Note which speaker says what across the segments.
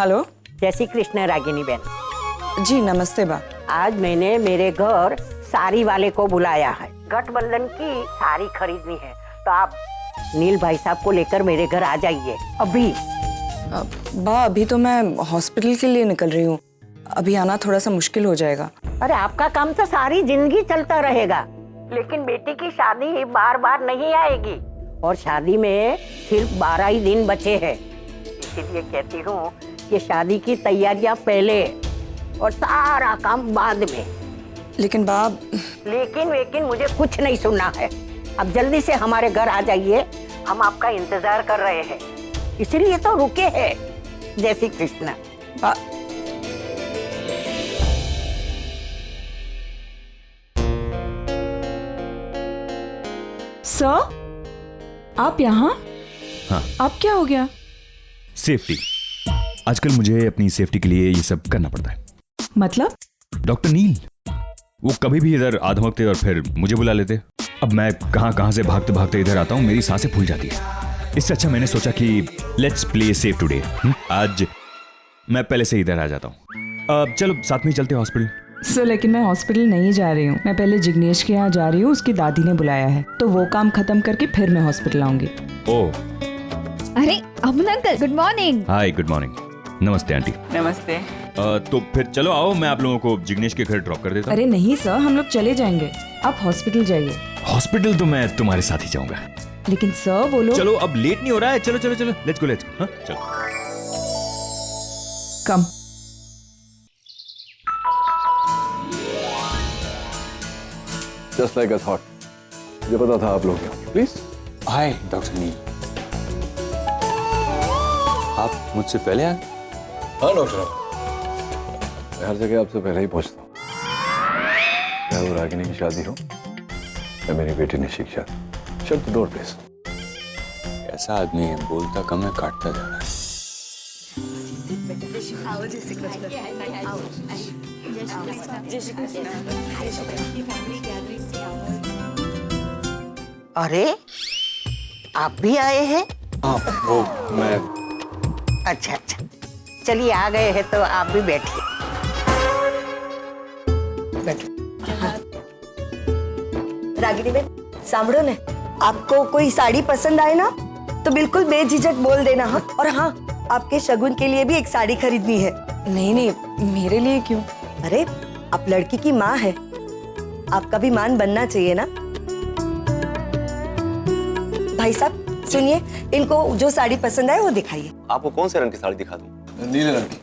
Speaker 1: Hello.
Speaker 2: जय श्री कृष्ण रागिनी बहन।
Speaker 1: जी नमस्ते बा।
Speaker 2: आज मैंने मेरे घर साड़ी वाले को बुलाया है, गठबंधन की साड़ी खरीदनी है, तो आप नील भाई साहब को लेकर मेरे घर आ जाइए अभी।
Speaker 1: बा अभी तो मैं हॉस्पिटल के लिए निकल रही हूँ, अभी आना थोड़ा सा मुश्किल हो जाएगा।
Speaker 2: अरे आपका काम तो सारी जिंदगी चलता रहेगा, लेकिन बेटी की शादी बार बार नहीं आएगी, और शादी में सिर्फ 12 ही दिन बचे हैं। इसीलिए कहती हूँ कि शादी की तैयारियां पहले और सारा काम बाद में।
Speaker 1: लेकिन बाप,
Speaker 2: लेकिन मुझे कुछ नहीं सुनना है। अब जल्दी से हमारे घर आ जाइए, हम आपका इंतजार कर रहे हैं, इसीलिए तो रुके हैं। जय श्री कृष्ण।
Speaker 3: सर आप यहाँ?
Speaker 4: हाँ।
Speaker 3: आप क्या हो गया?
Speaker 4: सेफ्टी। आजकल मुझे अपनी सेफ्टी के लिए ये सब करना पड़ता है।
Speaker 3: मतलब?
Speaker 4: डॉक्टर नील, वो कभी भी इधर आ धमकते और फिर मुझे बुला लेते। अब मैं कहाँ से भागते भागते इधर आता हूँ, मेरी सांसें फूल जाती है। इससे अच्छा मैंने सोचा कि लेट्स प्ले सेफ टुडे। आज मैं पहले से इधर आ जाता हूँ। चलो साथ में ही चलते हैं हॉस्पिटल।
Speaker 3: सर लेकिन मैं हॉस्पिटल नहीं जा रही हूँ, मैं पहले जिग्नेश के यहाँ जा रही हूँ, उसकी दादी ने बुलाया है, तो वो काम खत्म करके फिर मैं हॉस्पिटल आऊंगी।
Speaker 4: ओह।
Speaker 5: अरे अमन अंकल, गुड मॉर्निंग।
Speaker 4: हाय, गुड मॉर्निंग। नमस्ते आंटी।
Speaker 1: नमस्ते।
Speaker 4: तो फिर चलो आओ, मैं आप लोगों को जिग्नेश के घर ड्रॉप कर देता हूँ।
Speaker 3: अरे नहीं सर, हम लोग चले जाएंगे, आप हॉस्पिटल जाइए।
Speaker 4: हॉस्पिटल तो मैं तुम्हारे साथ ही जाऊंगा।
Speaker 3: लेकिन सर वो लोग।
Speaker 4: चलो अब लेट नहीं हो रहा है, चलो चलो चलो, लेट्स गो। हाँ चलो।
Speaker 3: कम।
Speaker 6: Just like I thought. मुझे पता था आप लोग यहाँ। Please.
Speaker 7: हाय डॉक्टर नील, आप मुझसे पहले आए?
Speaker 6: हाँ डॉक्टर, मैं हर जगह आपसे पहले ही पहुँचता हूँ। चाहे वो रागिनी की शादी हो या मेरी बेटी निशी की शादी। Shut the door, please.
Speaker 7: ऐसा आदमी है, बोलता कम है, काटता ज्यादा है।
Speaker 2: अरे आप भी आए हैं?
Speaker 7: हाँ वो मैं।
Speaker 2: अच्छा, चलिए आ गए हैं तो आप भी बैठिए।
Speaker 8: रागिनी बहन, सांभळो ने, आपको कोई साड़ी पसंद आए ना तो बिल्कुल बेझिझक बोल देना। हाँ, और हाँ, आपके शगुन के लिए भी एक साड़ी खरीदनी है।
Speaker 1: नहीं, मेरे लिए क्यों?
Speaker 8: अरे आप लड़की की माँ है, आपका भी मान बनना चाहिए ना। भाई साहब सुनिए, इनको जो साड़ी पसंद आए वो दिखाइए।
Speaker 7: आपको कौन से रंग की साड़ी दिखा दूं?
Speaker 6: नीले रंग की।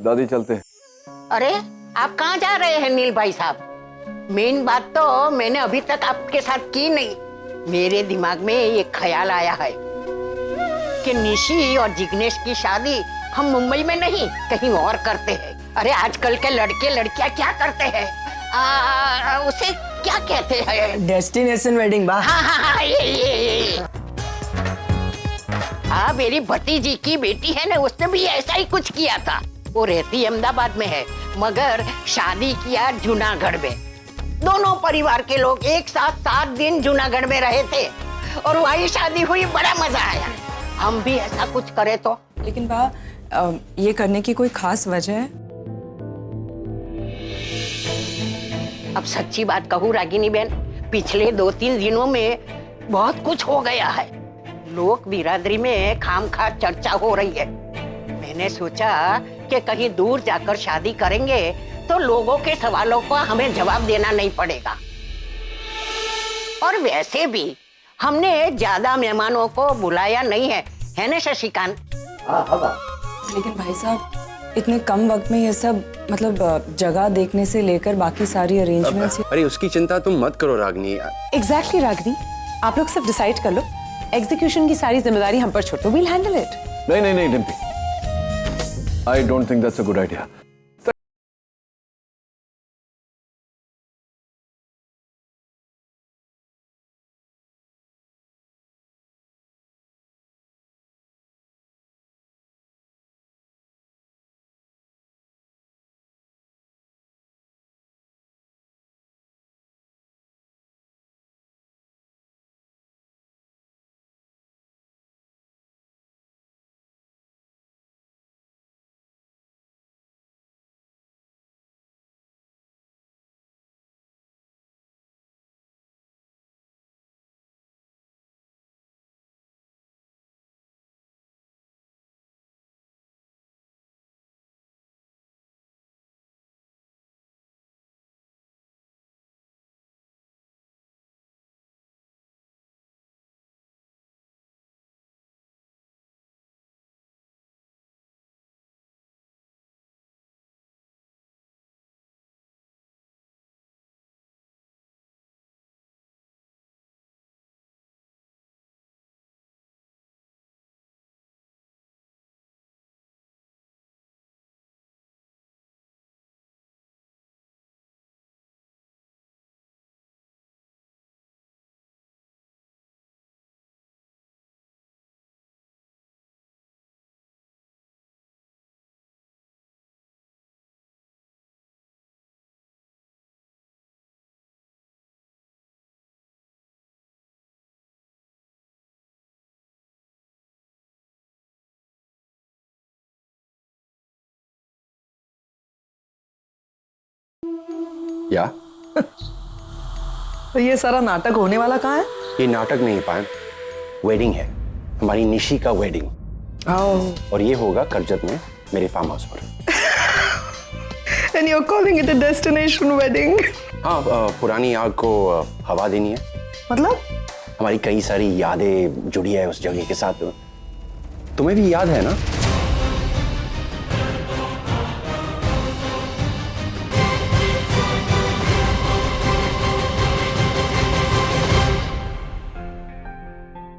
Speaker 6: दादी चलते हैं।
Speaker 2: अरे आप कहाँ जा रहे हैं नील भाई साहब? मेन बात तो मैंने अभी तक आपके साथ की नहीं। मेरे दिमाग में ये ख्याल आया है कि निशी और जिग्नेश की शादी हम मुंबई में नहीं कहीं और करते हैं। अरे आजकल के लड़के लड़कियां क्या करते हैं, उसे क्या कहते हैं?
Speaker 1: डेस्टिनेशन वेडिंग बा।
Speaker 2: हाँ, ये। हाँ, मेरी भतीजी की बेटी है ना, उसने भी ऐसा ही कुछ किया था। वो रहती अहमदाबाद में है, मगर शादी किया जूनागढ़ में। दोनों परिवार के लोग एक साथ 7 दिन जूनागढ़ में रहे थे और वही शादी हुई, बड़ा मजा आया। हम भी ऐसा कुछ करें तो।
Speaker 1: लेकिन बा ये करने की कोई खास वजह है?
Speaker 2: अब सच्ची बात कहूँ रागिनी बहन, पिछले 2-3 दिनों में बहुत कुछ हो गया है। लोग बिरादरी में खामखा चर्चा हो रही है। मैंने सोचा कि कहीं दूर जाकर शादी करेंगे तो लोगों के सवालों का हमें जवाब देना नहीं पड़ेगा। और वैसे भी हमने ज्यादा मेहमानों को बुलाया नहीं है ना शशिकांत?
Speaker 1: लेकिन भाई साहब इतने कम वक्त में ये सब, मतलब जगह देखने से लेकर बाकी सारी अरेंजमेंट्स।
Speaker 9: अरे उसकी चिंता तुम मत करो रागनी।
Speaker 10: एग्जैक्टली रागनी, आप लोग सब डिसाइड कर लो। एग्जीक्यूशन की सारी जिम्मेदारी हम पर छोड़ दो, वील हैंडल इट।
Speaker 6: नहीं Dimpy, I don't think that's a good idea.
Speaker 9: या
Speaker 10: तो ये सारा नाटक होने वाला कहाँ है?
Speaker 9: ये नाटक नहीं पान, वेडिंग है, हमारी निशी का वेडिंग। और ये होगा करजत में मेरे फार्म हाउस पर।
Speaker 10: And you're calling it a destination wedding?
Speaker 9: हाँ, पुरानी आग को हवा देनी है।
Speaker 10: मतलब?
Speaker 9: हमारी कई सारी यादें जुड़ी है उस जगह के साथ। तुम्हें भी याद है ना?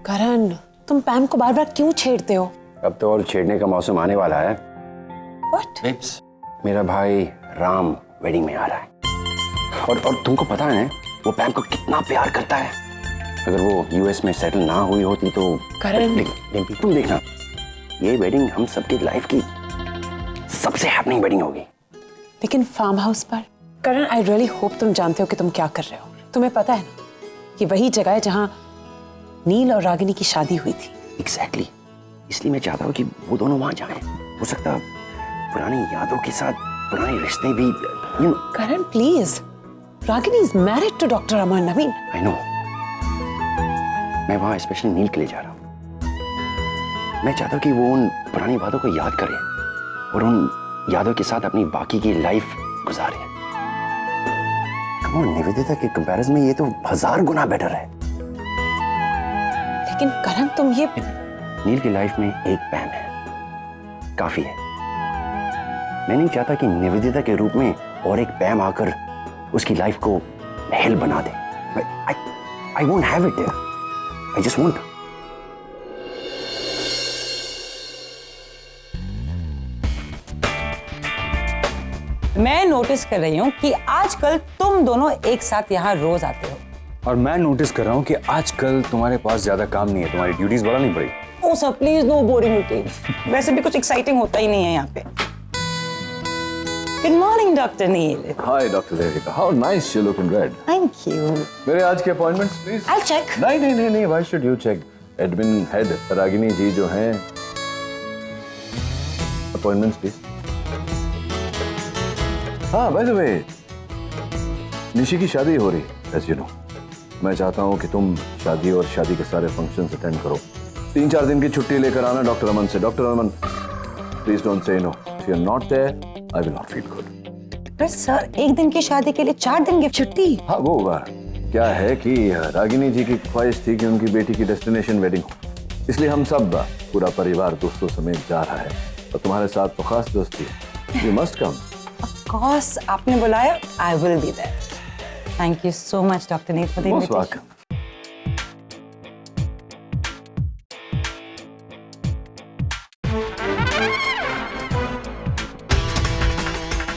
Speaker 10: करण, तुम पैम को बार बार क्यों छेड़ते हो?
Speaker 9: अब तो और छेड़ने का मौसम आने वाला है।
Speaker 10: What?
Speaker 9: Babes, मेरा भाई राम वेडिंग में आ रहा है और तुमको पता है वो पैम को कितना प्यार करता है। अगर वो यूएस में सेटल ना हुई होती तो
Speaker 10: करण,
Speaker 9: डिम्पी तुम देखना, ये वेडिंग हम सबकी लाइफ की सबसे हैपनिंग वेडिंग होगी।
Speaker 10: लेकिन फार्म हाउस पर? करण, आई रियली होप तुम जानते हो कि तुम क्या कर रहे हो। तुम्हें पता है ना, ये वही जगह है जहाँ नील और रागिनी की शादी हुई थी।
Speaker 9: Exactly. इसलिए मैं चाहता हूँ कि वो दोनों वहां जाएं। हो सकता है पुरानी यादों के साथ पुराने रिश्ते भी, you know.
Speaker 10: Karan please, Ragini is married to doctor Amar Naveen.
Speaker 9: I know. मैं वहां स्पेशली नील के लिए जा रहा हूँ। मैं चाहता हूँ कि वो उन पुरानी बातों को याद करे और उन यादों के साथ अपनी बाकी की लाइफ गुजारे। Come on, निवेदिता के कंपैरिजन में ये तो 1000 गुना बेटर है।
Speaker 10: लेकिन करण तुम ये,
Speaker 9: नील की लाइफ में एक पैम है, काफी है। मैं नहीं चाहता कि निवेदिता के रूप में और एक पैम आकर उसकी लाइफ को हेल बना दे। I won't have it there. I just won't.
Speaker 11: मैं नोटिस कर रही हूँ कि आजकल तुम दोनों एक साथ यहाँ रोज आते हो।
Speaker 4: और मैं नोटिस कर रहा हूँ कि आजकल तुम्हारे पास ज्यादा काम नहीं है, तुम्हारी ड्यूटीज बढ़ा नहीं पड़ी।
Speaker 11: Oh sir please, no boring routine. वैसे भी कुछ एक्साइटिंग होता ही नहीं है यहाँ पे। Good morning, Dr. Neil.
Speaker 6: Hi, Dr. Devika. How nice you look in red.
Speaker 11: Thank you.
Speaker 6: मेरे आज के अपॉइंटमेंट्स प्लीज।
Speaker 11: I'll check.
Speaker 6: नहीं Why should you check? Admin head Ragini ji जो हैं अपॉइंटमेंट्स प्लीज। हाँ, बाय द वे निशी की शादी हो रही एज यू नो। मैं चाहता हूँ कि तुम शादी और शादी के सारे फंक्शंस अटेंड करो। 3-4 दिन की छुट्टी लेकर आना डॉक्टर अमन से। Doctor Aman please don't say no. If you are not there I will not feel good.
Speaker 11: पर सर, एक दिन की शादी के लिए 4 दिन की छुट्टी?
Speaker 6: हाँ, वो क्या है कि रागिनी जी की ख्वाहिश थी कि उनकी बेटी की डेस्टिनेशन वेडिंग हो, इसलिए हम सब पूरा परिवार दोस्तों समेत जा रहा है और तुम्हारे साथ तो खास दोस्ती है। You must come.
Speaker 11: Of course, आपने बुलाया, I will be there. Thank you so much, Dr. Neil, for the
Speaker 6: Most
Speaker 11: invitation.
Speaker 6: welcome.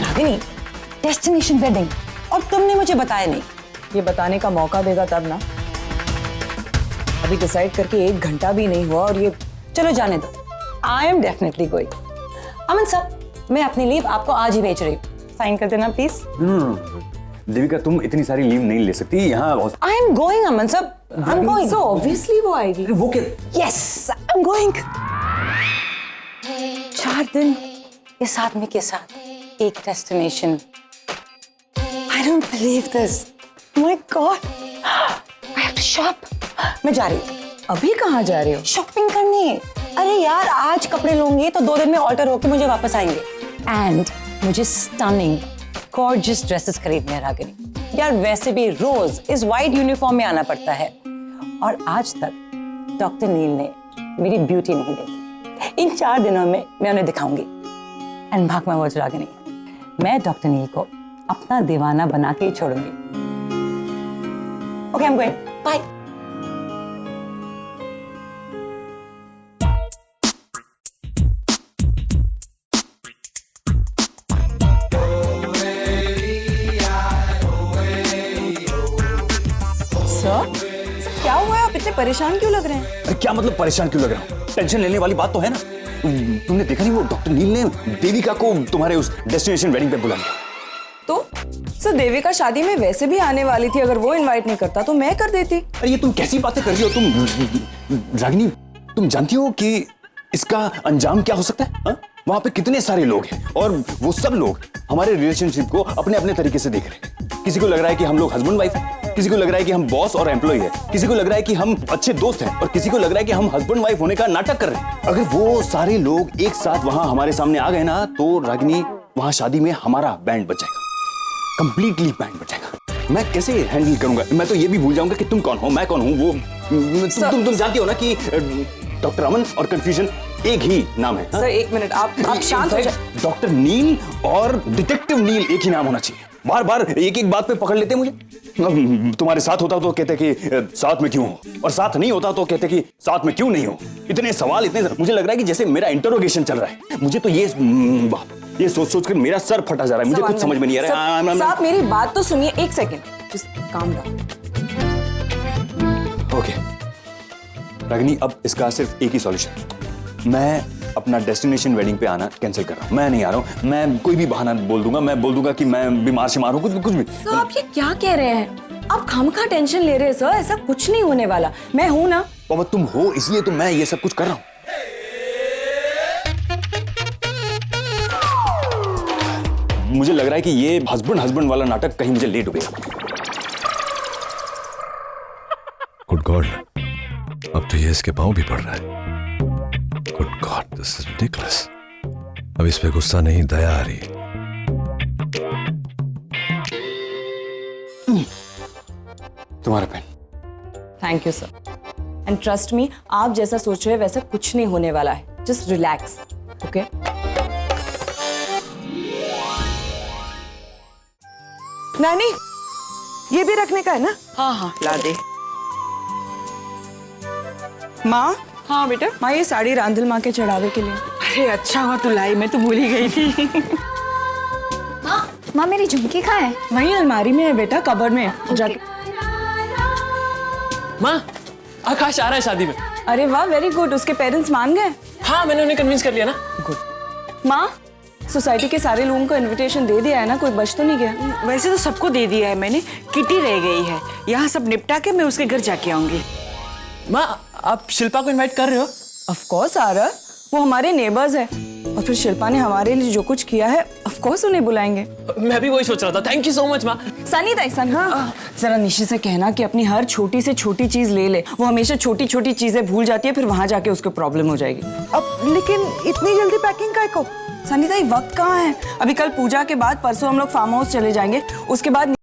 Speaker 11: Ragini, destination wedding, और तुमने मुझे बताया नहीं।
Speaker 1: ये बताने का मौका देगा तब ना। अभी डिसाइड करके 1 घंटा भी नहीं हुआ और ये
Speaker 11: चलो जाने दो। I am definitely going. Aman sir, मैं अपनी लीव आपको आज ही भेज रही हूँ। साइन कर देना प्लीज।
Speaker 4: देविका, तुम इतनी सारी लीव नहीं ले सकती यहाँ।
Speaker 11: I am going, Aman sir. I'm going.
Speaker 1: so obviously वो आएगी।
Speaker 4: वो क्या?
Speaker 11: Yes, I'm going. 4 दिन इस आदमी के साथ एक destination. I don't believe this. My God, I have to shop. मैं जा रही हूँ।
Speaker 1: अभी कहाँ जा रहे हो?
Speaker 11: शॉपिंग करने। अरे यार, आज कपड़े लूंगी तो 2 दिन में ऑल्टर होके मुझे वापस आएंगे। एंड मुझे स्टनिंग गॉर्जियस ड्रेसेस खरीदने हैं रागिनी। यार वैसे भी रोज इस वाइट यूनिफॉर्म में आना पड़ता है और आज तक डॉक्टर नील ने मेरी ब्यूटी नहीं देखी। इन 4 दिनों में मैं उन्हें दिखाऊंगी। एंड भाग मैं बोझ रागिनी, मैं डॉक्टर नील को अपना दीवाना बना के ही छोड़ूंगी। Okay, I am going. Bye.
Speaker 1: क्या हुआ है? आप इतने परेशान क्यों लग रहे हैं?
Speaker 4: अरे क्या मतलब परेशान क्यों लग रहा हूँ? टेंशन लेने वाली बात तो है ना। तुमने देखा नहीं वो डॉक्टर नील ने देविका को तुम्हारे उस डेस्टिनेशन वेडिंग पे बुला लिया।
Speaker 1: तो सर, देविका शादी में वैसे भी आने वाली थी। अगर वो इनवाइट नहीं करता तो मैं कर देती।
Speaker 4: अरे ये तुम कैसी बातें कर रही हो? तुम रागिनी, तुम जानती हो कि इसका अंजाम क्या हो सकता है? हा? वहां पे कितने सारे लोग हैं और वो सब लोग हमारे रिलेशनशिप को अपने अपने तरीके से देख रहे हैं। किसी को लग रहा है कि हम लोग हस्बैंड वाइफ हैं, किसी को लग रहा है कि हम बॉस और एम्प्लॉय हैं, किसी को लग रहा है कि हम अच्छे दोस्त हैं और किसी को लग रहा है कि हम हस्बैंड वाइफ होने का नाटक कर रहे हैं। अगर वो सारे लोग एक साथ वहां हमारे सामने आ गए ना तो रागिनी, वहां शादी में हमारा बैंड बजाएगा, कंप्लीटली बैंड बजाएगा। मैं कैसे हैंडल करूंगा? मैं तो ये भी भूल जाऊंगा कि तुम कौन हो, मैं कौन हूं। वो तुम जानती हो ना कि डॉक्टर अमन और कंफ्यूजन एक ही नाम है।
Speaker 1: सर 1 मिनट, आप शांत हो जाइए।
Speaker 4: डॉक्टर नील और डिटेक्टिव नील एक ही नाम होना चाहिए। बार बार एक एक बात पे पकड़ लेते मुझे। तुम्हारे साथ होता तो कहते कि साथ में क्यों हो, और साथ नहीं होता तो कहते कि साथ में क्यों नहीं हो। इतने सवाल, इतने मुझे लग रहा है कि जैसे मेरा इंटरोगेशन चल रहा है। मुझे तो ये सोच सोच कर मेरा सर फटा जा रहा है। मुझे कुछ समझ में नहीं आ रहा है।
Speaker 1: साहब मेरी बात तो सुनिए 1 second, just calm down.
Speaker 4: Okay Ragini, अब इसका सिर्फ एक ही सॉल्यूशन। मैं अपना डेस्टिनेशन वेडिंग पे आना कैंसिल कर रहा हूँ। मैं नहीं आ रहा हूँ। मैं कोई भी बहाना बोल दूंगा। मैं बोल दूंगा कि मैं बीमार शिमार हूँ, कुछ भी।
Speaker 1: सर आप ये क्या कह रहे हैं? आप खामखा टेंशन ले रहे हैं सर। ऐसा कुछ नहीं होने वाला। मैं हूं ना।
Speaker 4: बाबा तुम हो इसलिए तो मैं ये सब कुछ कर रहा हूँ। मुझे लग रहा है कि ये हस्बैंड वाला नाटक कहीं मुझे लेट हो गया।
Speaker 6: गुड गॉड, अब तो ये इसके पांव भी पड़ रहा है। Good God, this is ridiculous. अब इस पे गुस्सा नहीं, दया आ रही।
Speaker 4: तुम्हारा pain.
Speaker 1: Thank you sir. And trust me, आप जैसा सोच रहे हैं वैसा कुछ नहीं होने वाला है। Just relax, okay?
Speaker 8: नानी, ये भी रखने का है ना?
Speaker 1: हाँ हाँ ला दे। माँ। हाँ बेटा। माँ ये साड़ी रांधल माँ के चढ़ावे के लिए।
Speaker 10: अरे अच्छा हुआ तू लाई, मैं तो भूल ही गई थी।
Speaker 5: माँ मेरी झुमकी कहाँ है?
Speaker 1: वहीं अलमारी में है बेटा, कबर्ड में जाके।
Speaker 12: माँ, आकाश आ रहा है शादी में।
Speaker 1: अरे वाह, वेरी गुड। उसके पेरेंट्स मान गए?
Speaker 12: हाँ, मैंने उन्हें कन्विंस कर लिया ना।
Speaker 1: गुड। माँ सोसाइटी के सारे लोगों को इनविटेशन दे दिया है ना, कोई बच तो नहीं गया?
Speaker 13: वैसे तो सबको दे दिया है मैंने, किटी रह गई है। यहाँ सब निपटा के मैं उसके घर जाके आऊंगी।
Speaker 12: माँ आप शिल्पा को इनवाइट कर रहे हो?
Speaker 1: ऑफ कोर्स आरव, वो हमारे नेबर्स है और फिर शिल्पा ने हमारे लिए जो कुछ किया है ऑफ कोर्स उन्हें बुलाएंगे।
Speaker 12: मैं भी वही सोच रहा था। थैंक यू सो मच माँ।
Speaker 1: सनी ताई हाँ, जरा निशी से कहना कि अपनी हर छोटी से छोटी चीज ले ले, वो हमेशा छोटी छोटी चीजें भूल जाती है, फिर वहां जाके उसको प्रॉब्लम हो जाएगी।
Speaker 8: अब लेकिन इतनी जल्दी पैकिंग काय को?
Speaker 1: सनी ताई वक्त कहाँ है? अभी कल पूजा के बाद परसों हम लोग फार्म हाउस चले जाएंगे, उसके बाद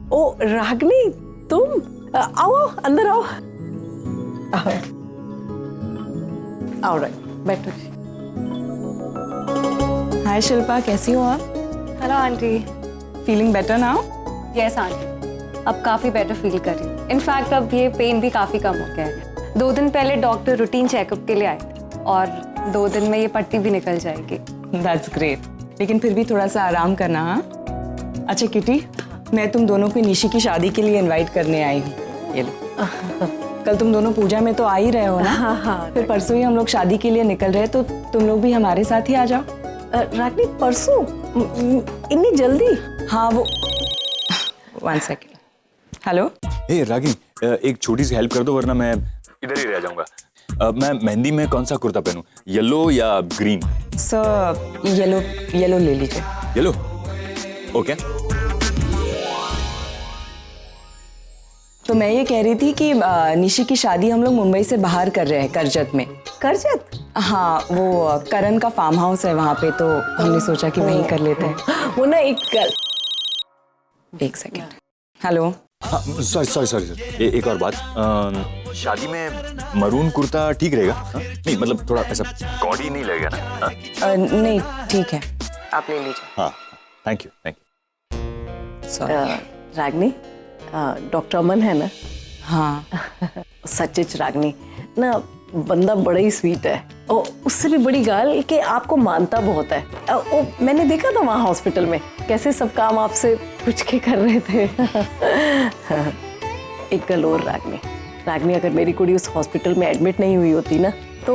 Speaker 11: ओ रागनी, तुम आओ अंदर आओ। आओ बैठो जी।
Speaker 1: हाय शिल्पा, कैसी हो आप?
Speaker 14: Hello aunty.
Speaker 1: Feeling better now?
Speaker 14: Yes aunty, अब काफ़ी बेटर फील कर रही हूँ। इनफैक्ट अब ये पेन भी काफ़ी कम हो गया है। 2 दिन पहले डॉक्टर रूटीन चेकअप के लिए आए थे और 2 दिन में ये पट्टी भी निकल जाएगी।
Speaker 1: दैट्स ग्रेट, लेकिन फिर भी थोड़ा सा आराम करना। हाँ अच्छा किटी, मैं तुम दोनों को निशी की शादी के लिए इनवाइट करने आई हूँ। ये लो। कल तुम दोनों पूजा में तो आ ही रहे हो ना?
Speaker 11: हाँ।
Speaker 1: फिर परसों ही हम लोग शादी के लिए निकल रहे हैं, तो तुम लोग भी हमारे साथ ही आ जाओ।
Speaker 11: रागनी परसों? इतनी जल्दी?
Speaker 1: हाँ वो 1 सेकेंड। हेलो
Speaker 4: ए रागी, एक छोटी सी हेल्प कर दो वरना मैं इधर ही रह जाऊंगा। मैं मेहंदी में कौन सा कुर्ता पहनूं, येलो या ग्रीन?
Speaker 1: सर येलो ले लीजिए।
Speaker 4: येलो? ओके।
Speaker 1: तो मैं ये कह रही थी कि निशी की शादी हम लोग मुंबई से बाहर कर रहे हैं, करजत में।
Speaker 11: करजत?
Speaker 1: हाँ, वो करण का फार्म हाउस है वहाँ पे, तो हमने सोचा कि वहीं कर लेते हैं।
Speaker 11: वो ना एक
Speaker 1: सेकेंड। हेलो।
Speaker 4: सॉरी एक और बात, शादी में मरून कुर्ता ठीक रहेगा? नहीं मतलब थोड़ा ऐसा कॉडी नहीं लगेगा ना?
Speaker 1: नहीं ठीक है, आप ले लीजिए।
Speaker 4: हाँ थैंक यू।
Speaker 11: रागनी, डॉक्टर अमन है ना?
Speaker 1: हाँ।
Speaker 11: सचिच रागनी ना, बंदा बड़ा ही स्वीट है और उससे भी बड़ी गाल कि आपको मानता बहुत है। मैंने देखा था वहाँ हॉस्पिटल में कैसे सब काम आपसे पूछ के कर रहे थे।
Speaker 15: एक गल और रागनी, रागनी अगर मेरी कुड़ी उस हॉस्पिटल में एडमिट नहीं हुई होती ना तो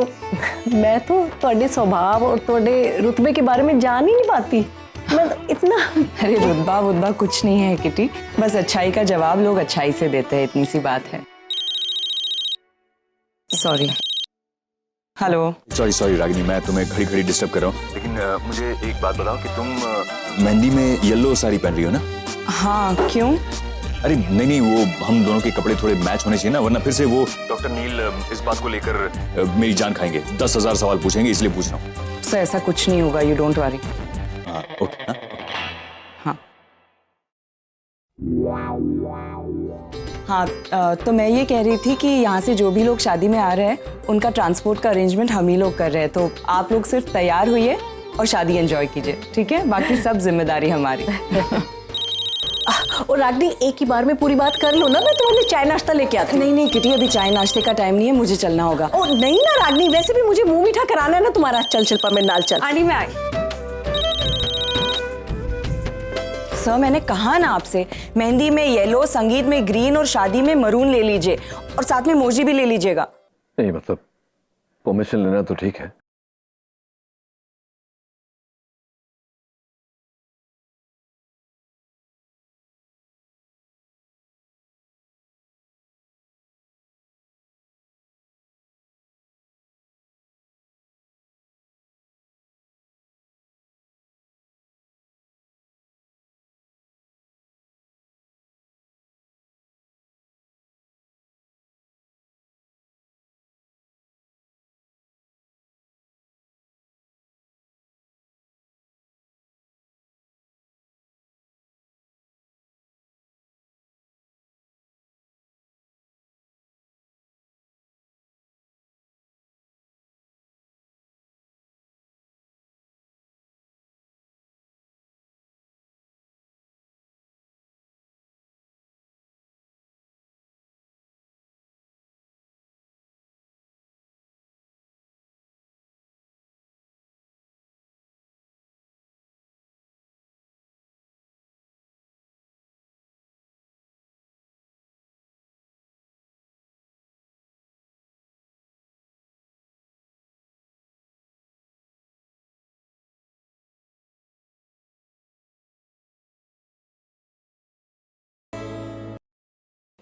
Speaker 15: मैं तो ਤੁਹਾਡੇ स्वभाव और ਤੁਹਾਡੇ रुतबे के बारे में जान ही नहीं पाती। मैं तो इतना
Speaker 1: अरे रुतबा वुतबा कुछ नहीं है किटी, बस अच्छाई का जवाब लोग अच्छाई से देते हैं, इतनी सी बात है। सॉरी। हेलो।
Speaker 4: सॉरी रागिनी, मैं तुम्हें घड़ी घड़ी डिस्टर्ब कर रहा हूँ, लेकिन मुझे एक बात बताओ कि तुम मेहंदी में येलो साड़ी पहन रही हो ना?
Speaker 1: हाँ, क्यों?
Speaker 4: अरे नहीं, वो हम दोनों के कपड़े थोड़े मैच होने चाहिए ना, वरना फिर से वो डॉक्टर नील इस बात को लेकर मेरी जान खाएंगे, 10,000 सवाल पूछेंगे, इसलिए पूछ रहा हूँ।
Speaker 1: सर ऐसा कुछ नहीं होगा, यू डोंट वरी।
Speaker 4: हाँ, ओके।
Speaker 1: हाँ हाँ, तो मैं ये कह रही थी कि यहाँ से जो भी लोग शादी में आ रहे हैं उनका ट्रांसपोर्ट का अरेंजमेंट हम ही लोग कर रहे हैं, तो आप लोग सिर्फ तैयार हुइए और शादी एंजॉय कीजिए, ठीक है? बाकी सब जिम्मेदारी हमारी।
Speaker 15: और रागनी एक ही बार में पूरी बात कर लो ना, मैं तुम्हारे लिए चाय नाश्ता लेके आती हूँ।
Speaker 1: नहीं किटी, अभी चाय नाश्ते का टाइम नहीं है, मुझे चलना होगा।
Speaker 15: ओ नहीं ना रागनी, वैसे भी मुझे मुंह मीठा कराना है ना तुम्हारा। चल शिल्पा मेरे नाल चल।
Speaker 14: आंटी मैं आई।
Speaker 1: सर मैंने कहा ना आपसे, मेहंदी में येलो, संगीत में ग्रीन और शादी में मरून ले लीजिए, और साथ में मोजी भी ले लीजिएगा।
Speaker 6: नहीं मतलब परमिशन लेना तो ठीक है।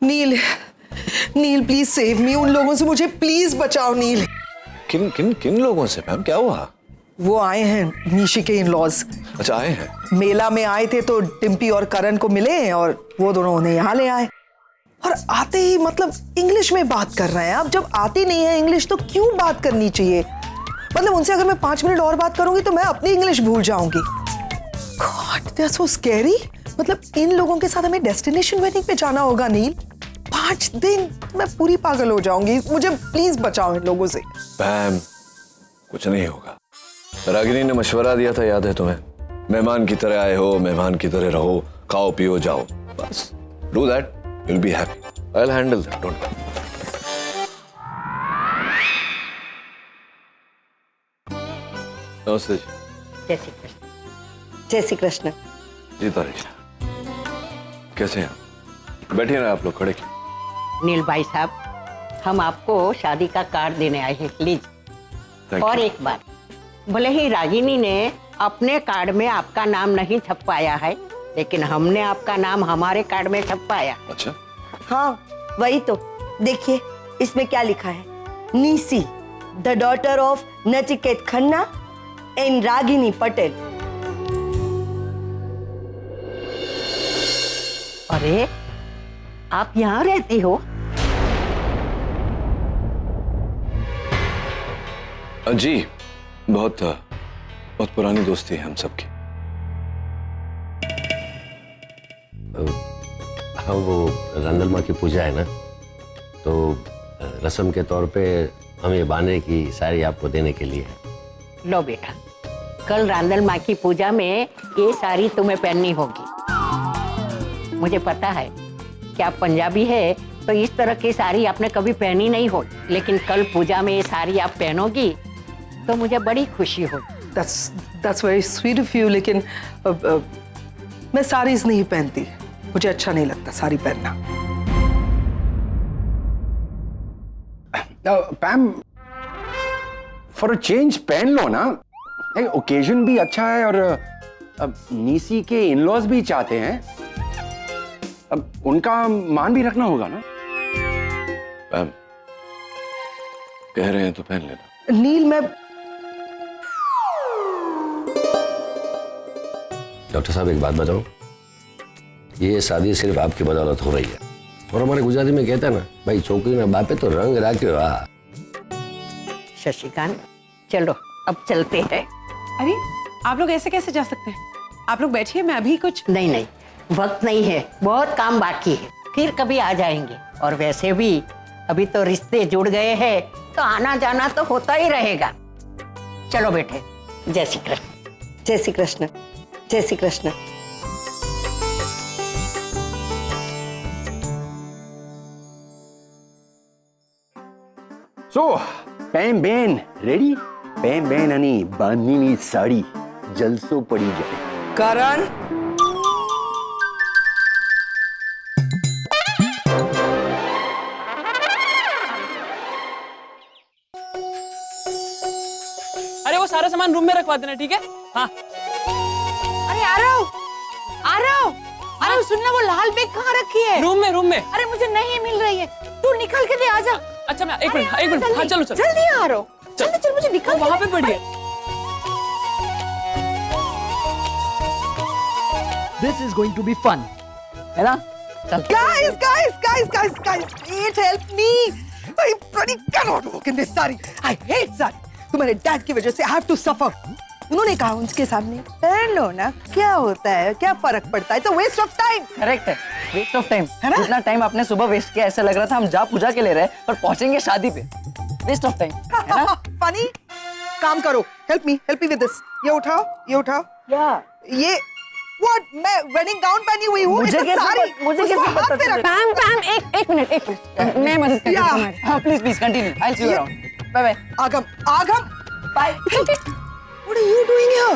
Speaker 16: नील, नील प्लीज सेव मी, उन लोगों से मुझे प्लीज बचाओ नील।
Speaker 6: किन लोगों से मैम, क्या हुआ?
Speaker 16: वो आए हैं निशी के इन-लॉज।
Speaker 6: अच्छा आए हैं?
Speaker 16: मेला में आए थे तो डिम्पी और करण को मिले और वो दोनों उन्हें यहाँ ले आए, और आते ही मतलब इंग्लिश में बात कर रहे हैं। अब जब आती नहीं है इंग्लिश तो क्यों बात करनी चाहिए? मतलब उनसे अगर मैं 5 मिनट और बात करूंगी तो मैं अपनी इंग्लिश भूल जाऊंगी। God they are so scary. मतलब इन लोगों के साथ हमें डेस्टिनेशन वेडिंग पे जाना होगा नील। 5 दिन मैं पूरी पागल हो जाऊंगी, मुझे प्लीज बचाओ इन लोगों से।
Speaker 6: मैम कुछ नहीं होगा, रागिनी ने मशवरा दिया था, याद है तुम्हें? मेहमान की तरह आए हो, मेहमान की तरह रहो, खाओ पियो जाओ, बस do that, you will be happy, I will handle that, don't worry. नमस्ते जी।
Speaker 2: जय श्री कृष्ण।
Speaker 8: जय श्री कृष्ण।
Speaker 6: जी तारीश, कैसे हैं? बैठिए ना आप लोग, खड़े क्यों?
Speaker 2: नील भाई साहब, हम आपको शादी का कार्ड देने आए हैं, लीजिए। और एक बात, भले ही रागिनी ने अपने कार्ड में आपका नाम नहीं छपवाया है, लेकिन हमने आपका नाम हमारे कार्ड में छपवाया।
Speaker 6: अच्छा?
Speaker 8: हाँ वही तो, देखिए इसमें क्या लिखा है, Nishi the daughter of Nachiket Khanna and Ragini Patel.
Speaker 2: अरे आप यहाँ रहती हो?
Speaker 6: जी, बहुत पुरानी दोस्ती है हम सबकी।
Speaker 17: हाँ, वो रांदल माँ की पूजा है ना, तो रस्म के तौर पे हम ये बाने की साड़ी आपको देने के लिए है।
Speaker 2: लो बेटा, कल रांदल माँ की पूजा में ये साड़ी तुम्हें पहननी होगी। मुझे पता है कि आप पंजाबी है, तो इस तरह की साड़ी आपने कभी पहनी नहीं हो, लेकिन कल पूजा में ये साड़ी आप पहनोगी तो मुझे बड़ी खुशी होगी।
Speaker 16: That's very sweet of you, लेकिन मैं साड़ीज नहीं पहनती, मुझे अच्छा नहीं लगता साड़ी पहनना।
Speaker 9: पैम फॉर अ चेंज पहन लो ना, ओकेजन भी अच्छा है और नीसी के इन-लॉज भी चाहते हैं, अब उनका मान भी रखना होगा ना। पैम कह रहे हैं तो पहन लेना।
Speaker 16: नील मैं
Speaker 17: डॉक्टर साहब एक बात बताऊं, ये शादी सिर्फ आपकी बदौलत हो रही है, और हमारे गुजराती में कहते हैं ना, भाई छोकरी ना बापे तो रंग राख्यो।
Speaker 2: शशिकांत चलो अब चलते हैं।
Speaker 10: अरे आप लोग ऐसे कैसे जा सकते हैं? आप लोग बैठिए, मैं अभी कुछ।
Speaker 2: नहीं, वक्त नहीं है, बहुत काम बाकी है, फिर कभी आ जाएंगे। और वैसे भी अभी तो रिश्ते जुड़ गए हैं, तो आना जाना तो होता ही रहेगा। चलो बेटे, जय श्री कृष्ण।
Speaker 8: जय श्री कृष्ण। जय श्री कृष्ण।
Speaker 9: सो पैम बेन रेडी? पैम बेन आणि बांधलेली साडी जलसो पड़ी जाए।
Speaker 16: करण
Speaker 12: अरे वो सारा सामान रूम में रखवा देना, ठीक है? हाँ।
Speaker 13: अरे आरव सुनना, वो लाल बैग कहाँ रखी है?
Speaker 12: रूम में।
Speaker 13: अरे मुझे नहीं मिल रही है, तू निकल के दे, आजा।
Speaker 12: अच्छा मैं एक मिनट। हाँ चलो
Speaker 13: जल्दी आरव, चल मुझे निकल।
Speaker 12: वहां पे पड़ी है।
Speaker 18: This is going to be fun, है ना? चल।
Speaker 16: Guys, please help me. I bloody cannot walk in this sari. I hate sari. तुम्हारे डैड की वजह से I have to suffer. उन्होंने कहा उनके सामने पहन लो ना, क्या होता है, क्या फर्क पड़ता है, तो वेस्ट ऑफ टाइम।
Speaker 18: करेक्ट है, वेस्ट ऑफ टाइम। जितना टाइम आपने सुबह वेस्ट किया, ऐसा लग रहा था हम जा पूजा के ले रहे हैं, पर पहुंचेंगे शादी पे। वेस्ट ऑफ टाइम, है ना?
Speaker 16: फनी काम करो, हेल्प मी विद दिस। ये उठाओ। ये व्हाट, मैं वेडिंग गाउन पहनी हुई हूँ,
Speaker 18: मुझे कैसे पता चला?
Speaker 14: पैम एक मिनट मैं मदद करती हूँ।
Speaker 18: हाँ please continue, I will see you around. Bye bye.
Speaker 16: Aagam bye. What are you doing here?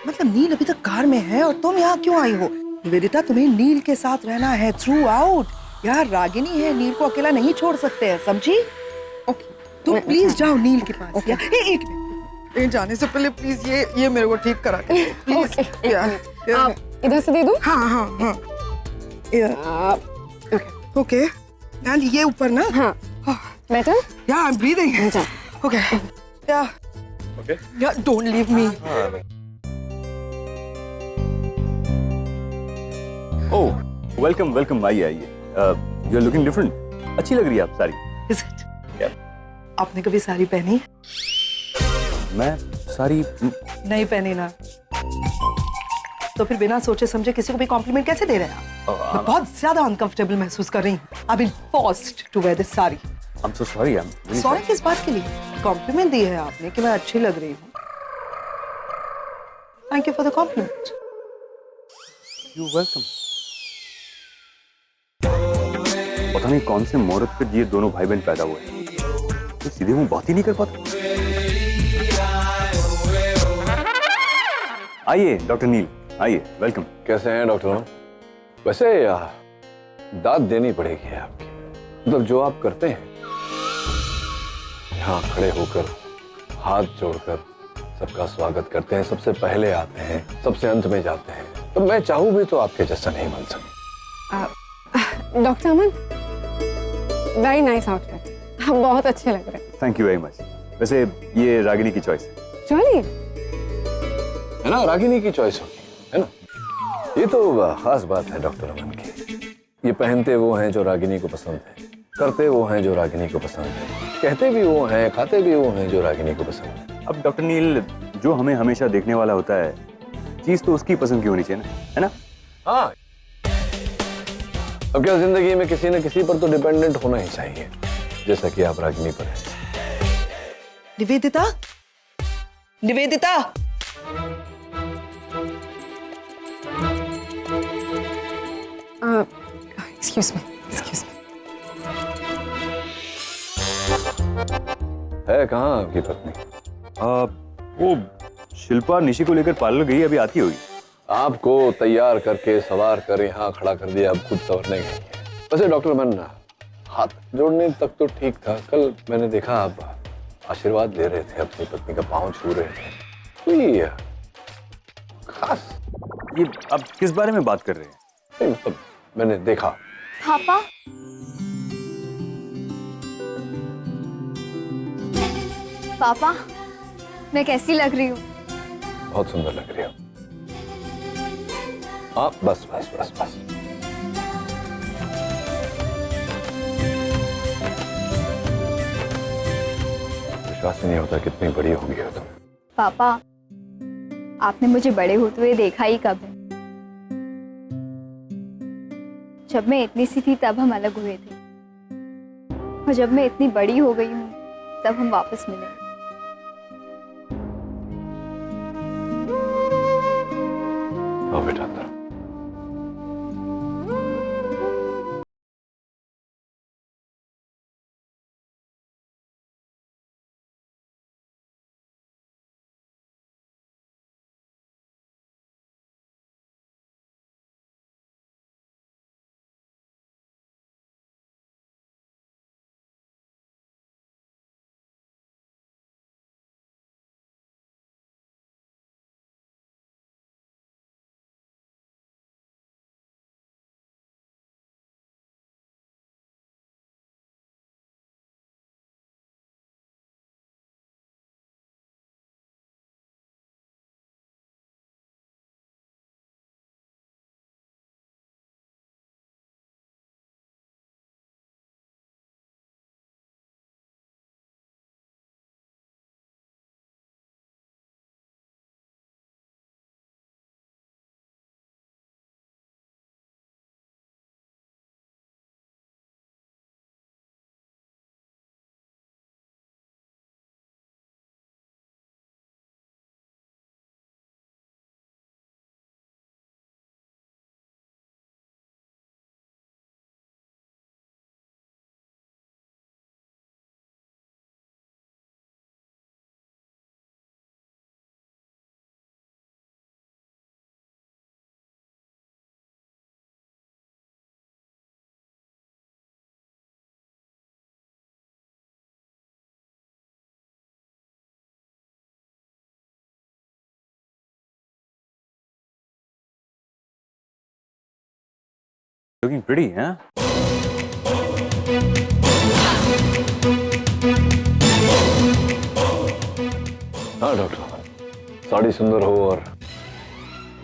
Speaker 16: मतलब नील अभी तक कार में है और तुम यहाँ क्यों आई हो? निवेदिता, तुम्हें नील के साथ रहना है थ्रू आउट। यार रागिनी है, नील को अकेला नहीं छोड़ सकते हैं, समझी? ओके, तुम प्लीज जाओ नील के पास। एक मिनट, जाने से पहले प्लीज ये मेरे को ठीक करा के प्लीज।
Speaker 14: आप इधर से दे दूं?
Speaker 16: हाँ। ओके, एंड ये ऊपर ना।
Speaker 14: हाँ। बेटर?
Speaker 16: या आई एम ब्रीदिंग। ओके, या don't leave me.
Speaker 4: Oh welcome, आइए। यू आर लुकिंग डिफरेंट, अच्छी लग रही है आप सारी।
Speaker 16: Is it? आपने कभी साड़ी पहनी?
Speaker 4: मैं सारी
Speaker 16: नहीं पहनी ना, तो फिर बिना सोचे समझे किसी को भी कॉम्प्लीमेंट कैसे दे रहे हैं आप? मैं बहुत ज्यादा अनकंफर्टेबल महसूस कर रही हूँ। I've been forced to wear this sari.
Speaker 4: I'm so sorry, I'm really
Speaker 16: sorry किस बात के लिए? कॉम्प्लीमेंट दी है आपने कि मैं अच्छी लग रही हूँ। Thank you for the compliment.
Speaker 4: You welcome. पता नहीं कौन से मुहूर्त पे ये दोनों भाई बहन पैदा हुए, तो सीधे मुंह बात ही नहीं कर पाता। आइए डॉक्टर नील, आइए, वेलकम।
Speaker 6: कैसे हैं डॉक्टर? वैसे दाद देनी पड़ेगी आपकी, मतलब जो आप करते हैं, यहाँ खड़े होकर हाथ जोड़कर सबका स्वागत करते हैं, सबसे पहले आते हैं, सबसे अंत में जाते हैं, तो मैं चाहूँ भी तो आपके जैसा नहीं बन सकता।
Speaker 14: डॉक्टर अमन, वेरी नाइस आउटफिट, आप बहुत अच्छे लग रहे हैं।
Speaker 4: Thank you very much. वैसे ये रागिनी की चॉइस है।
Speaker 14: चलिए,
Speaker 6: है ना, रागिनी की चॉइस होगी, है ना? ये तो खास बात है डॉक्टर अमन की। ये पहनते वो हैं जो रागिनी को पसंद है, करते वो हैं जो रागिनी को पसंद है, कहते भी वो हैं, खाते भी वो हैं जो रागिनी को पसंद है।
Speaker 4: अब डॉक्टर नील, जो हमें हमेशा देखने वाला होता है, चीज तो उसकी पसंद की होनी चाहिए ना, है ना?
Speaker 6: हाँ, अब क्या जिंदगी में किसी न किसी पर तो डिपेंडेंट होना ही चाहिए, जैसा कि आप रागिनी पर हैं।
Speaker 16: Nivedita,
Speaker 14: excuse me.
Speaker 6: है कहाँ आपकी पत्नी?
Speaker 4: वो शिल्पा निशी को लेकर पार्लर गई, अभी आती होगी।
Speaker 6: आपको तैयार करके सवार कर यहाँ खड़ा कर दिया, अब खुद संवरने गई है। वैसे डॉक्टर अमन, हाथ जोड़ने तक तो ठीक था। कल मैंने देखा आप आशीर्वाद ले रहे थे, अपनी पत्नी का पांव छू रहे थे। कोई खास?
Speaker 4: ये अब किस बारे में बात कर रहे हैं?
Speaker 6: नहीं, मतलब मैंने देखा।
Speaker 5: पापा, पापा, मैं कैसी लग रही हूँ?
Speaker 6: बहुत सुंदर लग रही हो। हाँ, बस बस बस बस। विश्वास ही नहीं होता कितनी बड़ी हो गई हो तुम।
Speaker 5: पापा, आपने मुझे बड़े होते हुए देखा ही कब है? जब मैं इतनी सी थी तब हम अलग हुए थे, और जब मैं इतनी बड़ी हो गई हूँ तब हम वापस मिले।
Speaker 6: आओ बेटा अंदर।
Speaker 4: Looking pretty, huh?
Speaker 6: हाँ डॉक्टर, साड़ी सुंदर हो और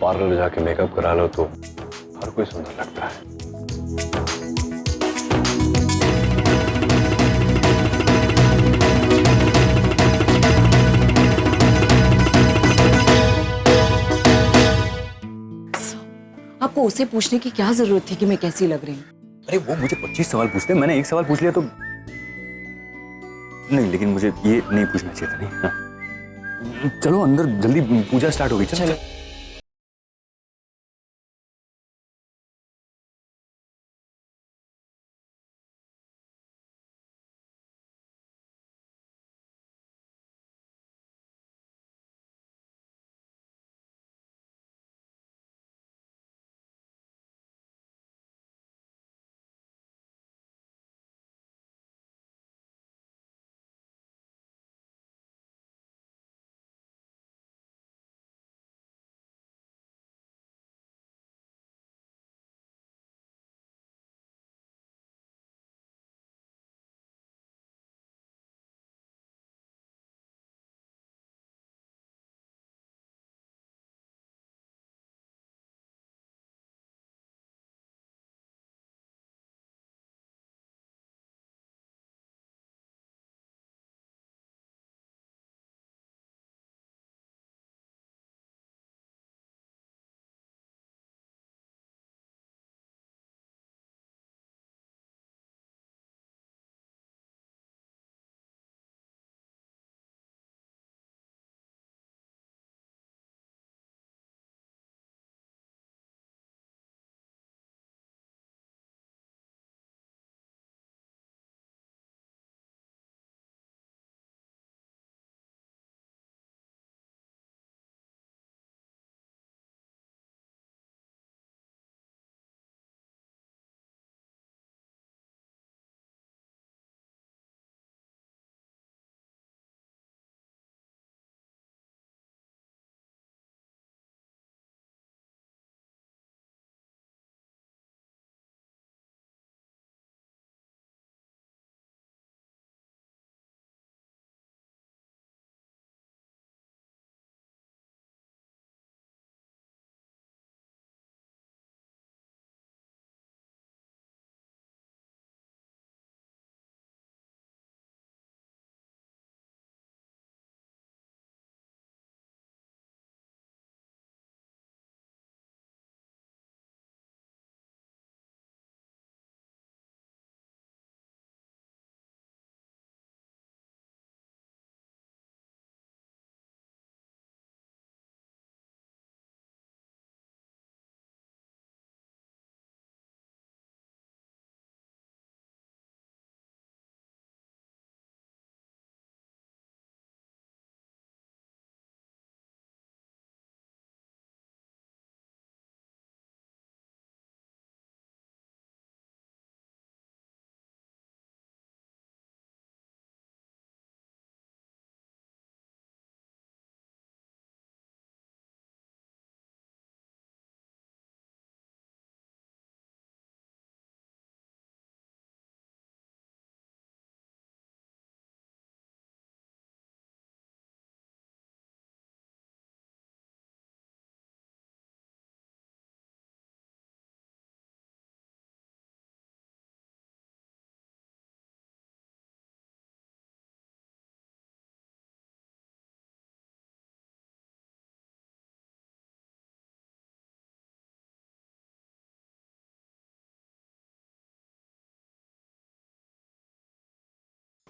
Speaker 6: पार्लर जाके मेकअप करा लो तो हर कोई सुंदर लगता है।
Speaker 1: आपको उसे पूछने की क्या जरूरत थी कि मैं कैसी लग रही हूँ?
Speaker 4: अरे वो मुझे 25 सवाल पूछते, मैंने एक सवाल पूछ लिया तो नहीं, लेकिन मुझे ये नहीं पूछना चाहिए था। नहीं, हाँ। चलो अंदर, जल्दी पूजा स्टार्ट हो गई। चलो।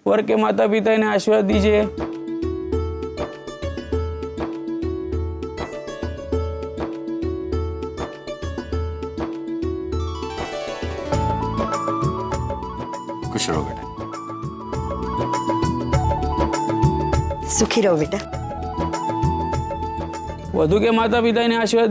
Speaker 12: वर के माता पिता इन्हें आशीर्वाद दीजिए।
Speaker 9: खुश रहो बेटा।
Speaker 8: सुखी रहो बेटा।
Speaker 12: वधु के माता पिता इन्हें आशीर्वाद।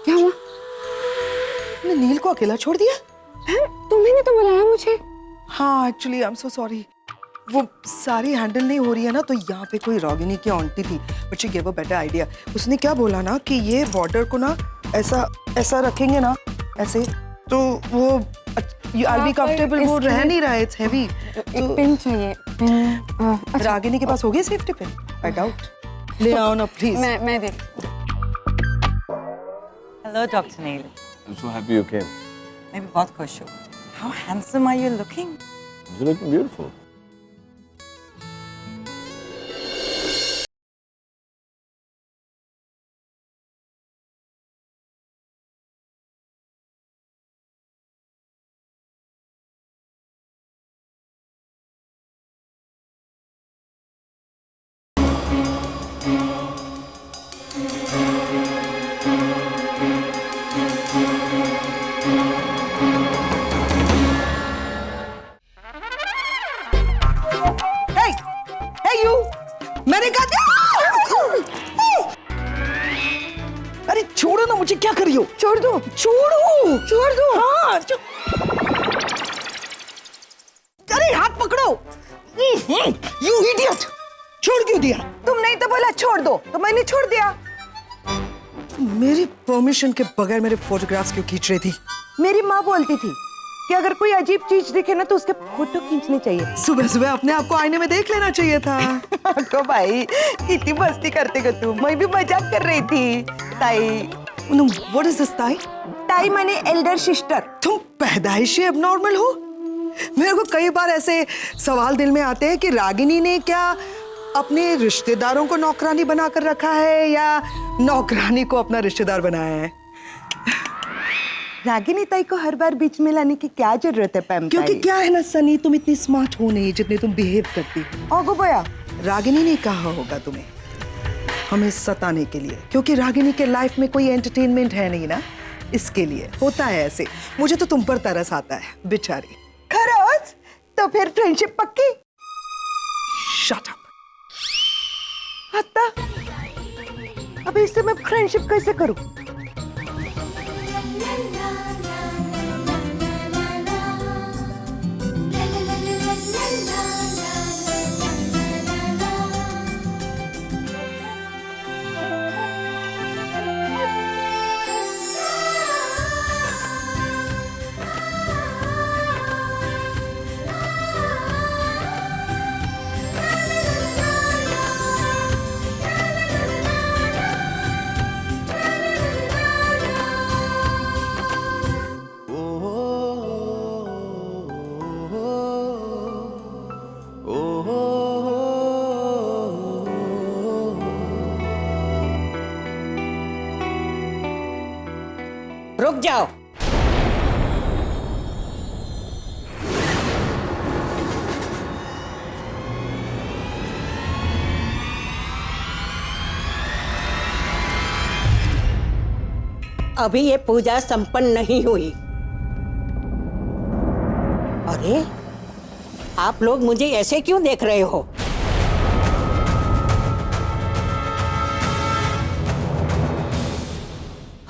Speaker 16: क्या हुआ? ने नील को अकेला छोड़ दिया?
Speaker 14: तुम्ही ने तो बुलाया मुझे।
Speaker 16: हाँ actually I am so sorry, वो सारी हैंडल नहीं हो रही है ना, तो यहाँ पे कोई रागिनी की आंटी थी, but she give a better idea. उसने क्या बोला ना कि ये बॉर्डर को ना ऐसा ऐसा रखेंगे ना, ऐसे, तो वो आई बी कंफर्टेबल। वो रह नहीं रहा है, इट्स हैवी।
Speaker 14: एक पिन चाहिए। पिन
Speaker 16: रागिनी के पास होगी सेफ्टी पिन? I doubt. ले आओ ना प्लीज।
Speaker 14: मैं दे।
Speaker 18: Hello, Dr. Neil.
Speaker 6: I'm so happy you came.
Speaker 18: मैं भी बहुत खुश हूँ। How handsome are you looking?
Speaker 6: You look beautiful.
Speaker 16: मैंने कहा अरे छोड़ो ना, मुझे क्या करी हो? छोड़ दो, छोड़ो, छोड़ दो। हाँ अरे हाथ पकड़ो। यू इडियट, छोड़ क्यों दिया?
Speaker 8: तुम नहीं तो बोला छोड़ दो, तो मैंने छोड़ दिया।
Speaker 16: मेरी परमिशन के बगैर मेरे फोटोग्राफ्स क्यों खींच रही थी?
Speaker 8: मेरी माँ बोलती थी कि अगर कोई अजीब चीज दिखे ना तो उसके फोटो खींचने चाहिए।
Speaker 16: सुबह सुबह अपने आप को आईने में देख लेना चाहिए था।
Speaker 8: तो भाई कितनी मस्ती करते हो तुम, मैं भी मजाक कर रही थी। ताई,
Speaker 16: व्हाट इज दिस ताई?
Speaker 8: ताई माने एल्डर सिस्टर।
Speaker 16: तुम पैदाइशी एबनॉर्मल हो। मेरे को कई बार ऐसे सवाल दिल में आते हैं कि रागिनी ने क्या अपने रिश्तेदारों को नौकरानी बनाकर रखा है या नौकरानी को अपना रिश्तेदार बनाया है।
Speaker 8: रागिनी ताई को हर बार बीच में लाने की क्या जरूरत है पैम?
Speaker 16: क्योंकि क्या है ना सनी, तुम इतनी स्मार्ट हो नहीं जितने तुम बिहेव करती हो।
Speaker 8: ओगो बोया,
Speaker 16: रागिनी ने कहा होगा तुम्हें हमें सताने के लिए, क्योंकि रागिनी के लाइफ में कोई एंटरटेनमेंट है नहीं ना, इसके लिए होता है ऐसे। मुझे तो तुम पर तरस आता है बेचारी।
Speaker 8: खरोच? तो फिर फ्रेंडशिप पक्की?
Speaker 16: Shut up.
Speaker 8: हत्ता, अब इससे मैं फ्रेंडशिप कैसे करूं?
Speaker 2: रुक जाओ। अभी ये पूजा संपन्न नहीं हुई। अरे आप लोग मुझे ऐसे क्यों देख रहे हो?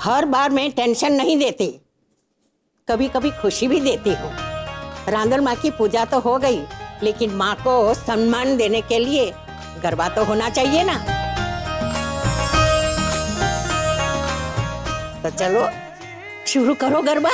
Speaker 2: हर बार मैं टेंशन नहीं देती, कभी कभी खुशी भी देती हूँ। रांदल माँ की पूजा तो हो गई, लेकिन माँ को सम्मान देने के लिए गरबा तो होना चाहिए ना। तो चलो शुरू करो गरबा।